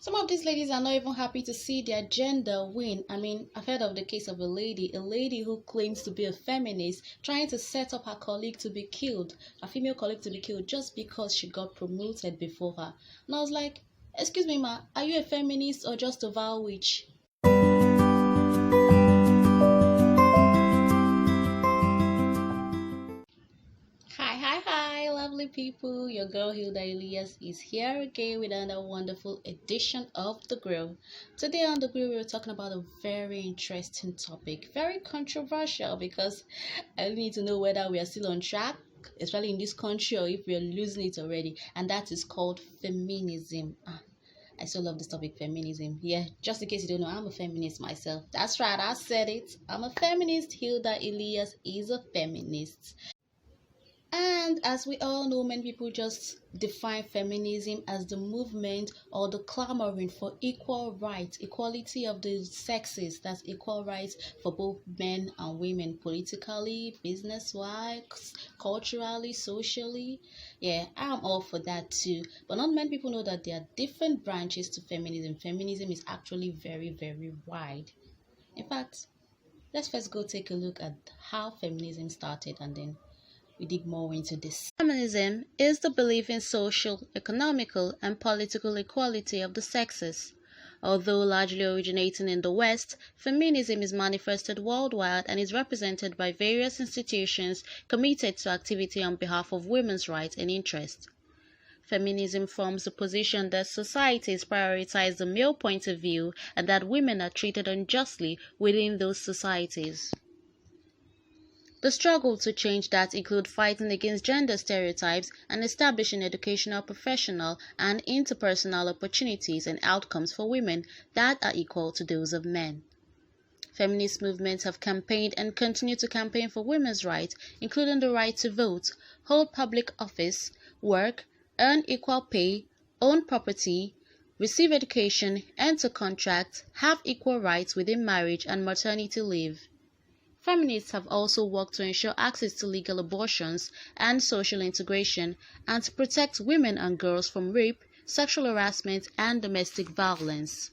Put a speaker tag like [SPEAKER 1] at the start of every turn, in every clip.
[SPEAKER 1] Some of these ladies are not even happy to see their gender win. I've heard of the case of a lady who claims to be a feminist, trying to set up her colleague to be killed, a female colleague to be killed, just because she got promoted before her. And I was like, excuse me, ma, are you a feminist or just a vile witch? Hi, lovely people. Your girl Hilda Elias is here again with another wonderful edition of The Grill. Today on The Grill, we're talking about a very interesting topic, very controversial because I need to know whether we are still on track, especially in this country, or if we are losing it already, and that is called feminism. I still love this topic, feminism. Yeah, just in case you don't know, I'm a feminist myself. That's right, I said it. I'm a feminist. Hilda Elias is a feminist. And as we all know, many people just define feminism as the movement or the clamoring for equal rights, equality of the sexes. That's equal rights for both men and women, politically, business-wise, culturally, socially. Yeah, I'm all for that too. But not many people know that there are different branches to feminism. Feminism is actually very, very wide. In fact, let's first go take a look at how feminism started and then we dig more into this. Feminism is the belief in social, economical, and political equality of the sexes. Although largely originating in the West, feminism is manifested worldwide and is represented by various institutions committed to activity on behalf of women's rights and interests. Feminism forms the position that societies prioritize the male point of view and that women are treated unjustly within those societies. The struggle to change that include fighting against gender stereotypes and establishing educational, professional, and interpersonal opportunities and outcomes for women that are equal to those of men. Feminist movements have campaigned and continue to campaign for women's rights, including the right to vote, hold public office, work, earn equal pay, own property, receive education, enter contracts, have equal rights within marriage and maternity leave. Feminists have also worked to ensure access to legal abortions and social integration and to protect women and girls from rape, sexual harassment, and domestic violence.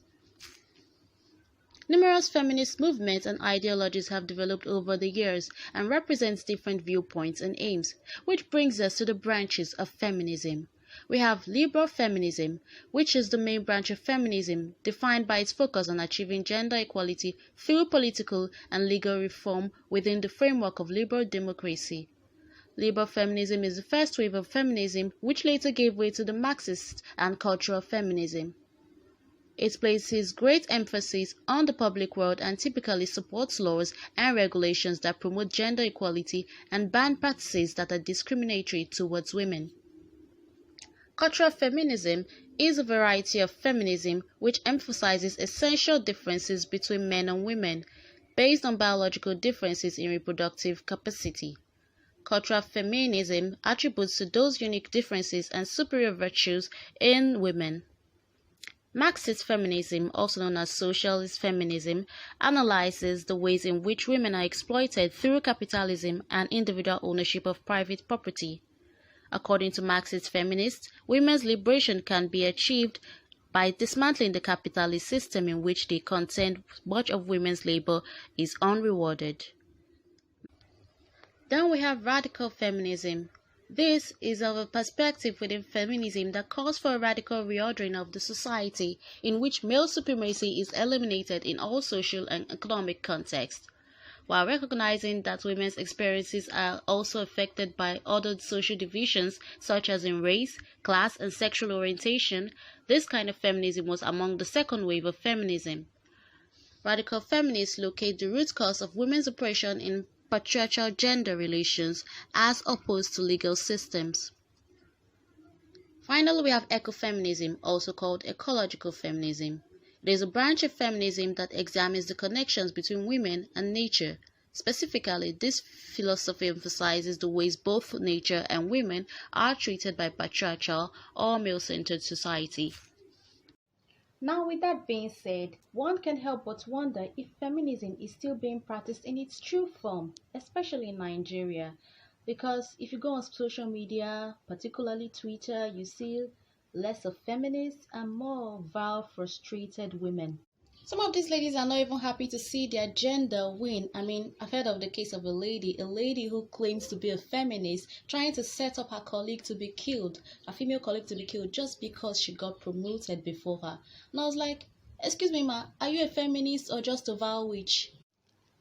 [SPEAKER 1] Numerous feminist movements and ideologies have developed over the years and represent different viewpoints and aims, which brings us to the branches of feminism. We have liberal feminism, which is the main branch of feminism, defined by its focus on achieving gender equality through political and legal reform within the framework of liberal democracy. Liberal feminism is the first wave of feminism, which later gave way to the Marxist and cultural feminism. It places great emphasis on the public world and typically supports laws and regulations that promote gender equality and ban practices that are discriminatory towards women. Cultural feminism is a variety of feminism which emphasizes essential differences between men and women, based on biological differences in reproductive capacity. Cultural feminism attributes to those unique differences and superior virtues in women. Marxist feminism, also known as socialist feminism, analyzes the ways in which women are exploited through capitalism and individual ownership of private property. According to Marxist feminists, women's liberation can be achieved by dismantling the capitalist system in which they contend much of women's labor is unrewarded. Then we have radical feminism. This is of a perspective within feminism that calls for a radical reordering of the society in which male supremacy is eliminated in all social and economic contexts. While recognizing that women's experiences are also affected by other social divisions such as in race, class, and sexual orientation, this kind of feminism was among the second wave of feminism. Radical feminists locate the root cause of women's oppression in patriarchal gender relations as opposed to legal systems. Finally, we have ecofeminism, also called ecological feminism. It is a branch of feminism that examines the connections between women and nature. Specifically, this philosophy emphasizes the ways both nature and women are treated by patriarchal or male-centered society. Now, with that being said, one can help but wonder if feminism is still being practiced in its true form, especially in Nigeria. Because if you go on social media, particularly Twitter, you see less of feminists, and more vile, frustrated women. Some of these ladies are not even happy to see their gender win. I mean, I've heard of the case of a lady who claims to be a feminist, trying to set up her colleague to be killed, a female colleague to be killed, just because she got promoted before her. And I was like, excuse me, ma, are you a feminist or just a vile witch?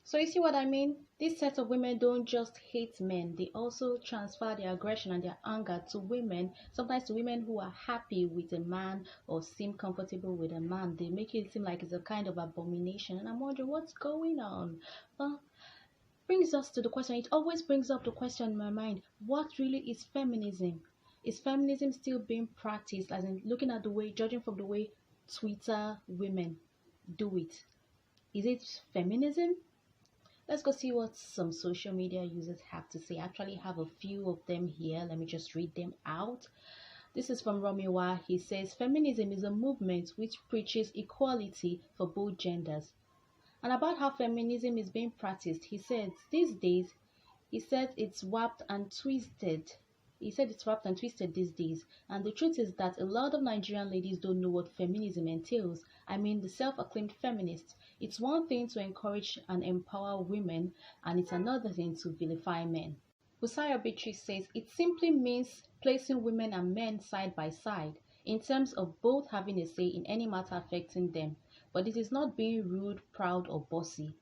[SPEAKER 1] So you see what I mean? This set of women don't just hate men, they also transfer their aggression and their anger to women, sometimes to women who are happy with a man or seem comfortable with a man. They make it seem like it's a kind of abomination. And I'm wondering what's going on. Well, brings us to the question. It always brings up the question in my mind, what really is feminism? Is feminism still being practiced? As in looking at the way, judging from the way Twitter women do it. Is it feminism? Let's go see what some social media users have to say. I actually have a few of them here. Let me just read them out. This is from Romiwa. He says, feminism is a movement which preaches equality for both genders. And about how feminism is being practiced, he said, these days, he said it's warped and twisted. He said it's warped and twisted these days. And the truth is that a lot of Nigerian ladies don't know what feminism entails. I mean, the self-acclaimed feminists. It's one thing to encourage and empower women, and it's another thing to vilify men. Busayo Beatrice says it simply means placing women and men side by side in terms of both having a say in any matter affecting them. But it is not being rude, proud, or bossy.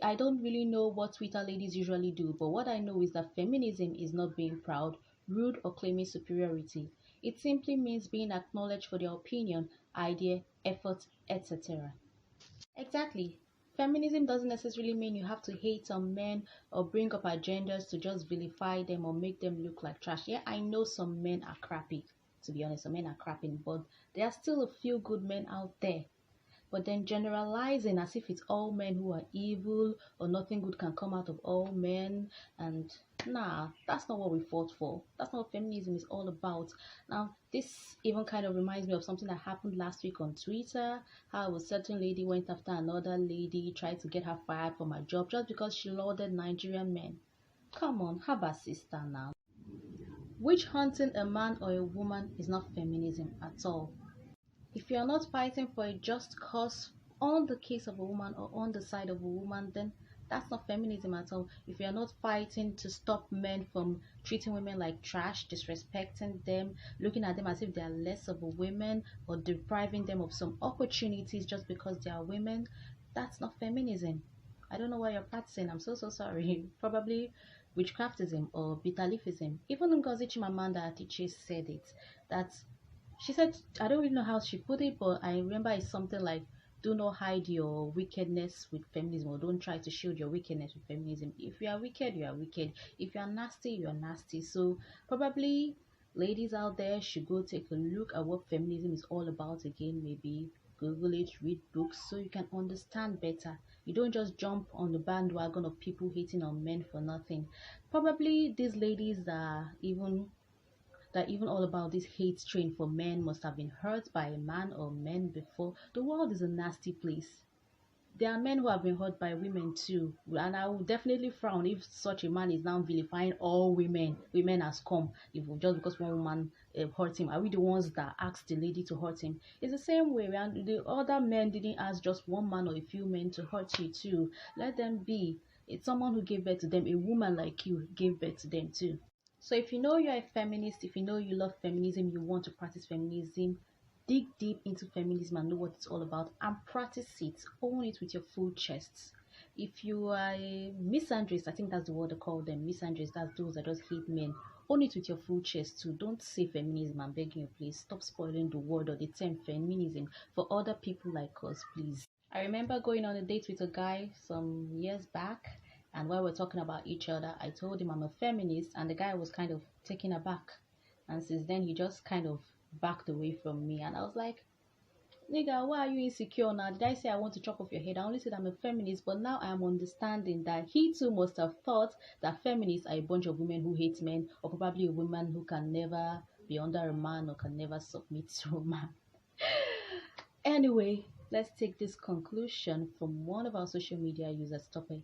[SPEAKER 1] I don't really know what Twitter ladies usually do, but what I know is that feminism is not being proud, rude, or claiming superiority. It simply means being acknowledged for their opinion, idea, effort, etc. Exactly. Feminism doesn't necessarily mean you have to hate on men or bring up agendas to just vilify them or make them look like trash. Yeah, I know some men are crappy. To be honest, some men are crappy, but there are still a few good men out there. But then generalizing as if it's all men who are evil or nothing good can come out of all men, and nah, that's not what we fought for. That's not what feminism is all about. Now, this even kind of reminds me of something that happened last week on Twitter, how a certain lady went after another lady, tried to get her fired from her job just because she lauded Nigerian men. Come on, have a sister now. Witch hunting a man or a woman is not feminism at all. If you are not fighting for a just cause on the case of a woman or on the side of a woman, then that's not feminism at all. If you are not fighting to stop men from treating women like trash, disrespecting them, looking at them as if they are less of a women, or depriving them of some opportunities just because they are women, that's not feminism. I don't know what you're practicing. I'm so sorry. Probably witchcraftism or bitterleafism. Even Ngozi Chimamanda Adichie said it. That she said, I don't really know how she put it, but I remember it's something like, do not hide your wickedness with feminism, or don't try to shield your wickedness with feminism. If you are wicked, you are wicked. If you are nasty, you are nasty. So probably ladies out there should go take a look at what feminism is all about again. Maybe Google it, read books so you can understand better. You don't just jump on the bandwagon of people hating on men for nothing. Probably these ladies that even all about this hate train for men must have been hurt by a man or men before. The world is a nasty place. There are men who have been hurt by women too, and I will definitely frown if such a man is now vilifying all women as come, if just because one woman hurt him. Are we the ones that asked the lady to hurt him? It's the same way, and the other men didn't ask just one man or a few men to hurt you too. Let them be. It's someone who gave birth to them. A woman like you gave birth to them too. So if you know you're a feminist, if you know you love feminism, you want to practice feminism, dig deep into feminism and know what it's all about and practice it. Own it with your full chest. If you are a misandrist, I think that's the word they call them, misandrists, that's those that just hate men. Own it with your full chest too. Don't say feminism, I'm begging you, please. Stop spoiling the word or the term feminism for other people like us, please. I remember going on a date with a guy some years back, and while we're talking about each other, I told him I'm a feminist, and the guy was kind of taken aback. And since then, he just kind of backed away from me. And I was like, nigga, why are you insecure now? Did I say I want to chop off your head? I only said I'm a feminist, but now I am understanding that he too must have thought that feminists are a bunch of women who hate men, or probably a woman who can never be under a man or can never submit to a man. Anyway, let's take this conclusion from one of our social media users topic.